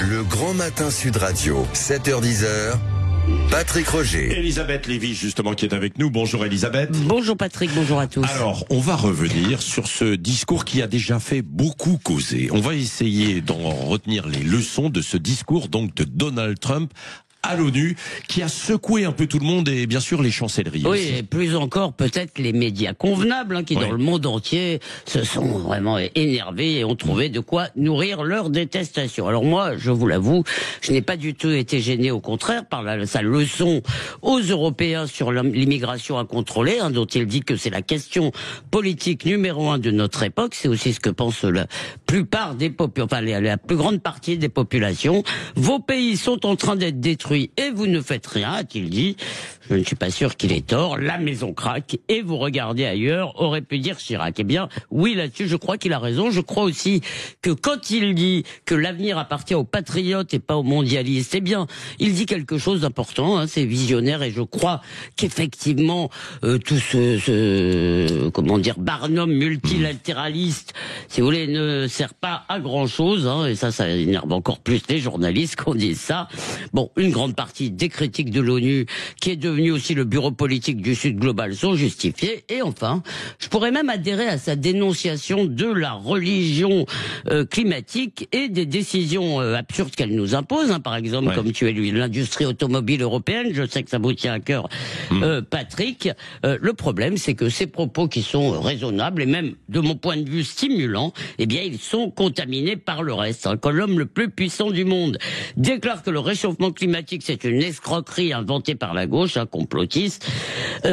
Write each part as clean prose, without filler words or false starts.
Le Grand Matin Sud Radio, 7h-10h. Patrick Roger. Elisabeth Lévy, justement, qui est avec nous. Bonjour Elisabeth. Bonjour Patrick, bonjour à tous. Alors, on va revenir sur ce discours qui a déjà fait beaucoup causer. On va essayer d'en retenir les leçons de ce discours donc de Donald Trump à l'ONU, qui a secoué un peu tout le monde et bien sûr les chancelleries. Oui, aussi. et plus encore peut-être les médias convenables qui dans le monde entier se sont vraiment énervés et ont trouvé de quoi nourrir leur détestation. Alors moi, je vous l'avoue, je n'ai pas du tout été gêné, au contraire, par sa leçon aux Européens sur l'immigration incontrôlée, dont il dit que c'est la question politique numéro 1 de notre époque. C'est aussi ce que pense la plupart des la plus grande partie des populations. Vos pays sont en train d'être détruits et vous ne faites rien, a-t-il dit. Je ne suis pas sûr qu'il ait tort. La maison craque et vous regardez ailleurs, aurait pu dire Chirac. Eh bien, oui, là-dessus, je crois qu'il a raison. Je crois aussi que quand il dit que l'avenir appartient aux patriotes et pas aux mondialistes, eh bien, il dit quelque chose d'important, c'est visionnaire, et je crois qu'effectivement, tout ce barnum multilatéraliste, si vous voulez, ne sert pas à grand-chose, et ça énerve encore plus les journalistes qu'on dise ça. Bon, une grande partie des critiques de l'ONU, qui est devenue aussi le bureau politique du Sud global, sont justifiées. Et enfin, je pourrais même adhérer à sa dénonciation de la religion climatique et des décisions absurdes qu'elle nous impose, par exemple, comme tuer l'industrie automobile européenne. Je sais que ça vous tient à cœur, Patrick. Le problème, c'est que ces propos qui sont raisonnables et même, de mon point de vue, stimulants, eh bien, ils sont contaminés par le reste. Quand l'homme le plus puissant du monde déclare que le réchauffement climatique, c'est une escroquerie inventée par la gauche, complotiste,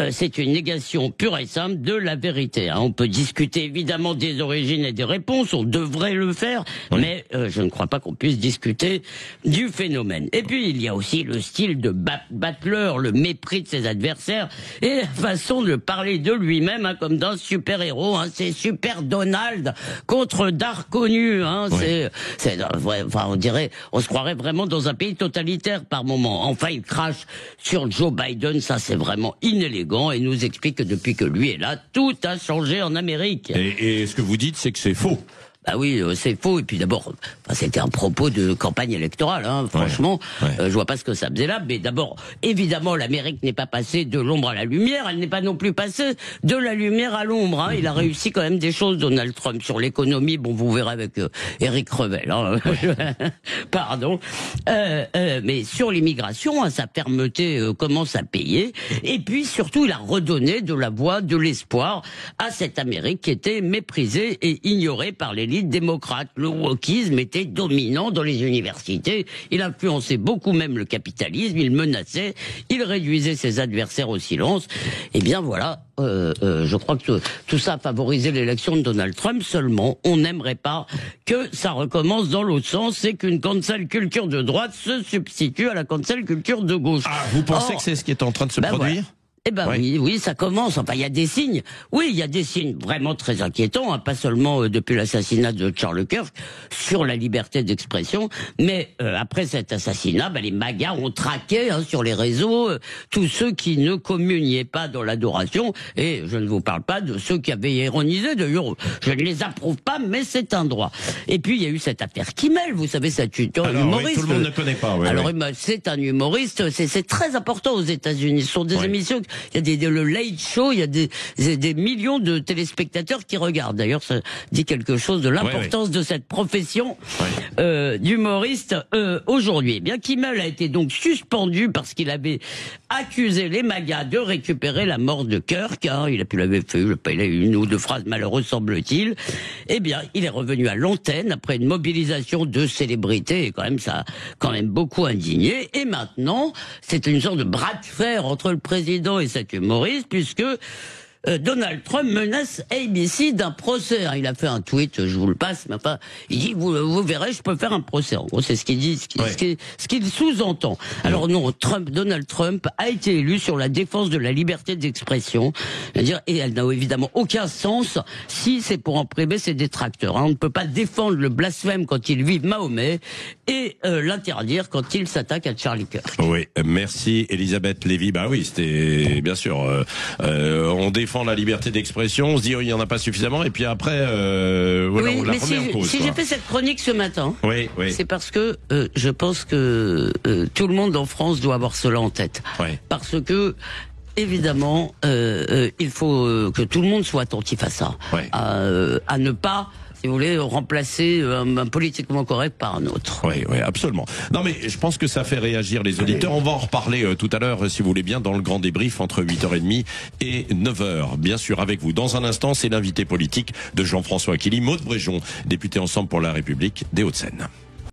c'est une négation pure et simple de la vérité. On peut discuter évidemment des origines et des réponses, on devrait le faire, mais je ne crois pas qu'on puisse discuter du phénomène. Et puis il y a aussi le style de Butler, le mépris de ses adversaires et la façon de parler de lui-même comme d'un super-héros. C'est Super Donald contre Dark ONU. On se croirait vraiment dans un pays totalitaire par moment. Enfin, il crache sur Joe Biden, ça c'est vraiment inélégant, et nous explique que depuis que lui est là, tout a changé en Amérique. Et ce que vous dites, c'est que c'est faux. Bah oui, c'est faux. Et puis d'abord, c'était un propos de campagne électorale, franchement. Je vois pas ce que ça faisait là. Mais d'abord, évidemment, l'Amérique n'est pas passée de l'ombre à la lumière. Elle n'est pas non plus passée de la lumière à l'ombre. Il a réussi quand même des choses, Donald Trump, sur l'économie. Bon, vous verrez avec Éric Revel. Pardon. Mais sur l'immigration, sa fermeté commence à payer. Et puis surtout, il a redonné de la voix, de l'espoir à cette Amérique qui était méprisée et ignorée par l'élite démocrate. Le wokisme était dominant dans les universités, il influençait beaucoup même le capitalisme, il menaçait, il réduisait ses adversaires au silence. Eh bien voilà, je crois que tout ça a favorisé l'élection de Donald Trump. Seulement, on n'aimerait pas que ça recommence dans l'autre sens, c'est qu'une cancel culture de droite se substitue à la cancel culture de gauche. Vous pensez que c'est ce qui est en train de se produire ? Voilà. Eh ben oui, ça commence. Enfin, il y a des signes. Oui, il y a des signes vraiment très inquiétants, pas seulement depuis l'assassinat de Charlie Kirk, sur la liberté d'expression, mais après cet assassinat, les MAGA ont traqué sur les réseaux tous ceux qui ne communiaient pas dans l'adoration, et je ne vous parle pas de ceux qui avaient ironisé. D'ailleurs, je ne les approuve pas, mais c'est un droit. Et puis, il y a eu cette affaire Kimmel, vous savez, cet humoriste. Oui, tout le monde ne connaît pas. C'est un humoriste, c'est très important aux États-Unis. Ce sont des émissions. Il y a le Late Show, il y a des millions de téléspectateurs qui regardent. D'ailleurs, ça dit quelque chose de l'importance de cette profession d'humoriste aujourd'hui. Eh bien, Kimmel a été donc suspendu parce qu'il avait accusé les MAGA de récupérer la mort de Kirk. Il avait fait une ou deux phrases malheureuses, semble-t-il. Eh bien, il est revenu à l'antenne après une mobilisation de célébrités, et ça a quand même beaucoup indigné. Et maintenant, c'est une sorte de bras de fer entre le président et cet humoriste, puisque Donald Trump menace ABC d'un procès. Il a fait un tweet, je vous le passe, mais enfin, il dit, vous verrez, je peux faire un procès. En gros, c'est ce qu'il dit, ce qu'il sous-entend. Alors non, Donald Trump a été élu sur la défense de la liberté d'expression. C'est-à-dire, et elle n'a évidemment aucun sens si c'est pour en priver ses détracteurs. On ne peut pas défendre le blasphème quand il vit Mahomet et l'interdire quand il s'attaque à Charlie Kirk. Oui, merci Elisabeth Lévy. Oui, c'était bien sûr, on défend défend la liberté d'expression, on se dit il y en a pas suffisamment, et puis après, voilà, oui, on la mais remet en cause. Si j'ai fait cette chronique ce matin, oui. c'est parce que je pense que tout le monde en France doit avoir cela en tête. Oui. Parce que évidemment, il faut que tout le monde soit attentif à ça, à ne pas, si vous voulez, remplacer un politiquement correct par un autre. Oui, absolument. Non, mais je pense que ça fait réagir les auditeurs. On va en reparler tout à l'heure, si vous voulez bien, dans le grand débrief entre 8h30 et 9h. Bien sûr, avec vous. Dans un instant, c'est l'invité politique de Jean-François Killy, Maude Bréjon, député Ensemble pour la République des Hauts-de-Seine.